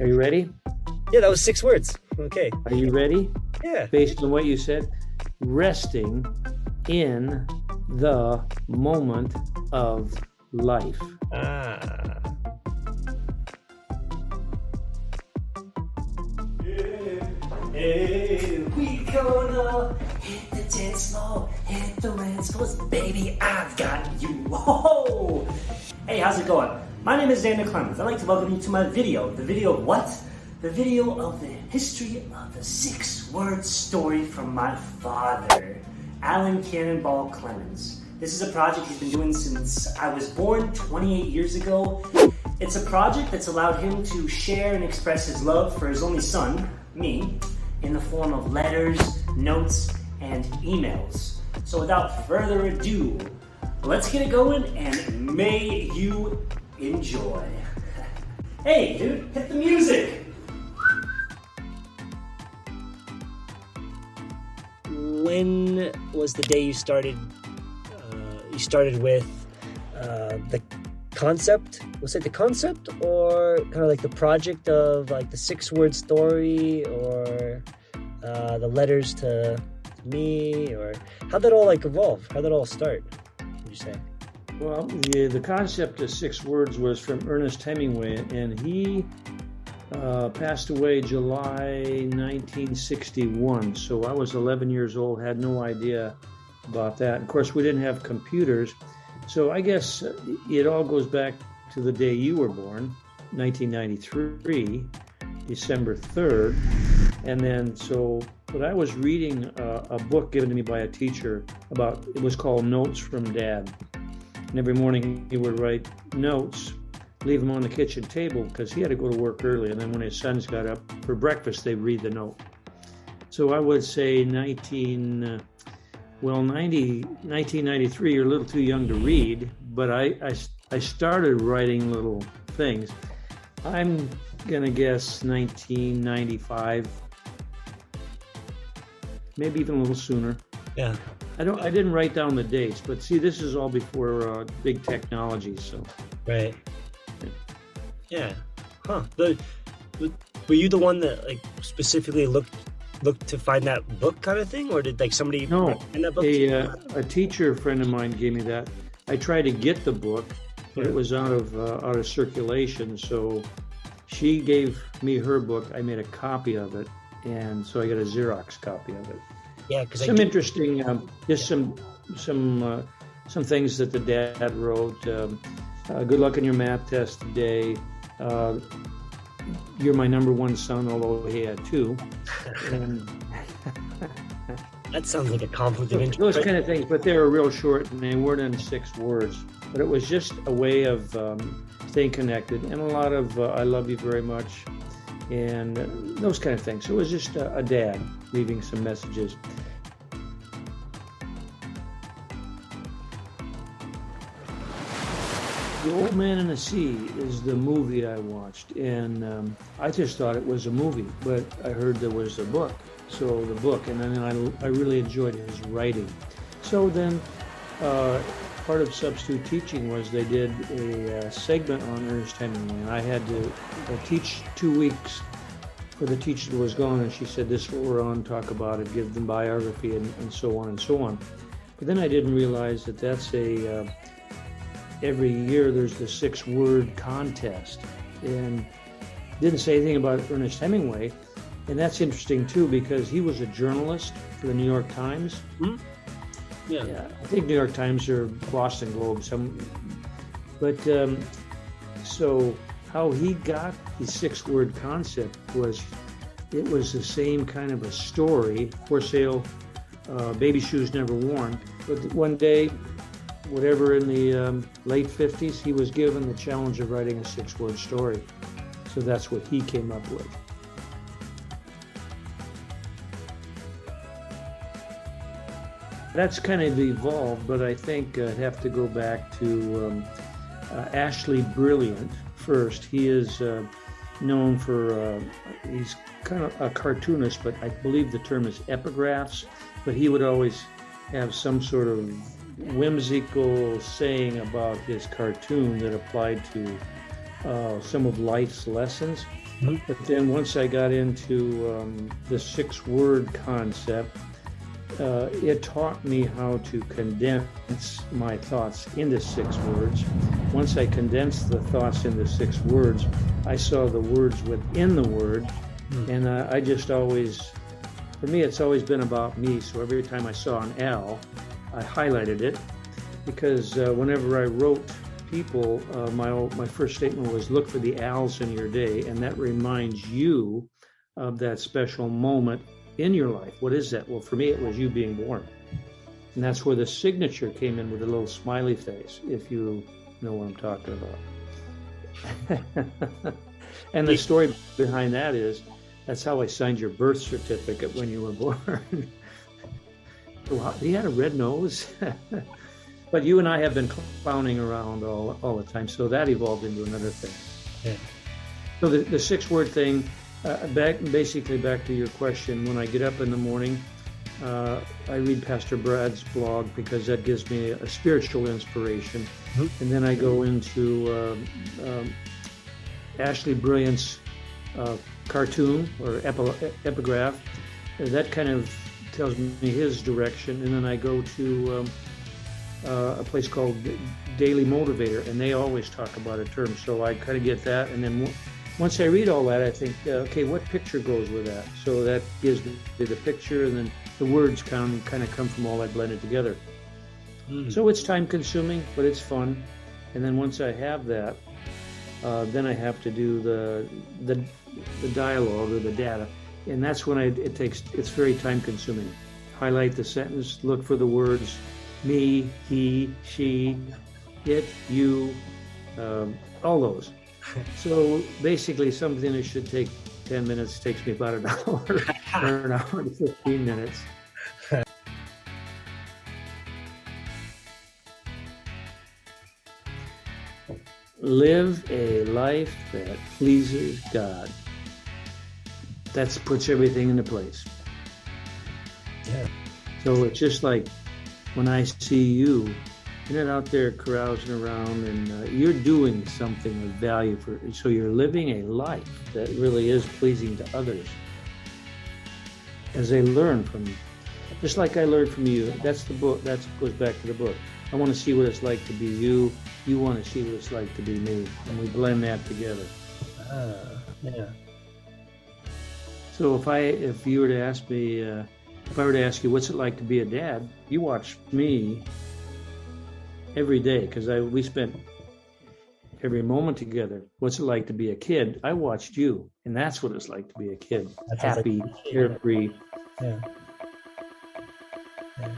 Are you ready? Yeah, that was 6 words. Okay. Are you ready? Yeah. Based on what you said, resting in the moment of life. Ah. Hey, we gonna hit the dance floor, hit the dance floor, baby, I've got you. Whoa! Hey, how's it going? My name is Xander Clemens. I'd like to welcome you to my video. The video of what? The video of the history of the 6-word story from my father, Alan Cannonball Clemens. This is a project he's been doing since I was born 28 years ago. It's a project that's allowed him to share and express his love for his only son, me, in the form of letters, notes, and emails. So without further ado, let's get it going and may you enjoy. Hey dude, hit the music! When was the day you started with the concept? Was it the concept or kind of like the project of like the 6-word story or the letters to me, or how'd that all like evolve? How'd that all start, would you say? Well, the concept of 6 words was from Ernest Hemingway, and he passed away July 1961. So I was 11 years old, had no idea about that. Of course, we didn't have computers. So I guess it all goes back to the day you were born, 1993, December 3rd. And then but I was reading a book given to me by a teacher it was called Notes from Dad. And every morning he would write notes, leave them on the kitchen table because he had to go to work early. And then when his sons got up for breakfast, they'd read the note. So I would say 1993, you're a little too young to read, but I started writing little things. I'm going to guess 1995, maybe even a little sooner. Yeah. I didn't write down the dates, but see, this is all before big technology, so. Right. Yeah. Huh. Were you the one that like specifically looked to find that book kind of thing, or did like somebody in that book? A teacher friend of mine gave me that. I tried to get the book, but it was out of circulation. So she gave me her book. I made a copy of it, and so I got a Xerox copy of it. Yeah, because interesting, just some things that the dad wrote. Good luck on your math test today. You're my number one son, although he had 2. And that sounds like a conflict of interest. Those kind of things, but they were real short and they weren't in 6 words. But it was just a way of staying connected, and a lot of I love you very much, and those kind of things. So it was just a dad leaving some messages. The Old Man and the Sea is the movie I watched, and I just thought it was a movie, but I heard there was a book, so the book, and then I really enjoyed his writing. So then part of substitute teaching was they did a segment on Ernest Hemingway, and I had to teach 2 weeks for the teacher that was gone, and she said, this is what we're on, talk about it, give them biography, and so on and so on. But then I didn't realize that that's every year there's the 6-word contest, and didn't say anything about Ernest Hemingway. And that's interesting too, because he was a journalist for the New York Times. Mm-hmm. Yeah, I think New York Times or Boston Globe. So how he got the 6-word concept was, it was the same kind of a story, for sale, baby shoes never worn. But one day, whatever, in the late 50s, he was given the challenge of writing a 6-word story. So that's what he came up with. That's kind of evolved, but I think I'd have to go back to Ashley Brilliant first. He is known for, he's kind of a cartoonist, but I believe the term is epigraphs, but he would always have some sort of whimsical saying about his cartoon that applied to some of life's lessons. But then once I got into the 6-word concept, it taught me how to condense my thoughts into 6 words. Once I condensed the thoughts into 6 words, I saw the words within the word. And I just always, for me, it's always been about me. So every time I saw an L, I highlighted it, because whenever I wrote people, my first statement was, look for the L's in your day, and that reminds you of that special moment in your life. What is that? Well, for me, it was you being born. And that's where the signature came in, with a little smiley face, if you know what I'm talking about. And the story behind that is, that's how I signed your birth certificate when you were born. Wow, he had a red nose. But you and I have been clowning around all the time, so that evolved into another thing. Yeah. So the 6-word thing, basically back to your question, when I get up in the morning, I read Pastor Brad's blog, because that gives me a spiritual inspiration. And then I go into Ashley Brilliant's cartoon or epigraph. That kind of tells me his direction. And then I go to a place called Daily Motivator, and they always talk about a term. So I kind of get that. And then once I read all that, I think, okay, what picture goes with that? So that gives me the picture, and then the words kind of come from all that blended together. So it's time consuming, but it's fun. And then once I have that, then I have to do the dialogue or the data. And that's when it's very time consuming. Highlight the sentence, look for the words, me, he, she, it, you, all those. So basically something that should take 10 minutes takes me about an hour or an hour and 15 minutes. Live a life that pleases God. That puts everything into place. Yeah. So it's just like when I see you, you're not out there carousing around, and you're doing something of value so you're living a life that really is pleasing to others, as they learn from you. Just like I learned from you. That's the book. That goes back to the book. I want to see what it's like to be you. You want to see what it's like to be me, and we blend that together. Yeah. So if you were to ask me, if I were to ask you what's it like to be a dad, you watch me every day, because we spent every moment together. What's it like to be a kid? I watched you, and that's what it's like to be a kid. Happy, carefree. Yeah. Yeah.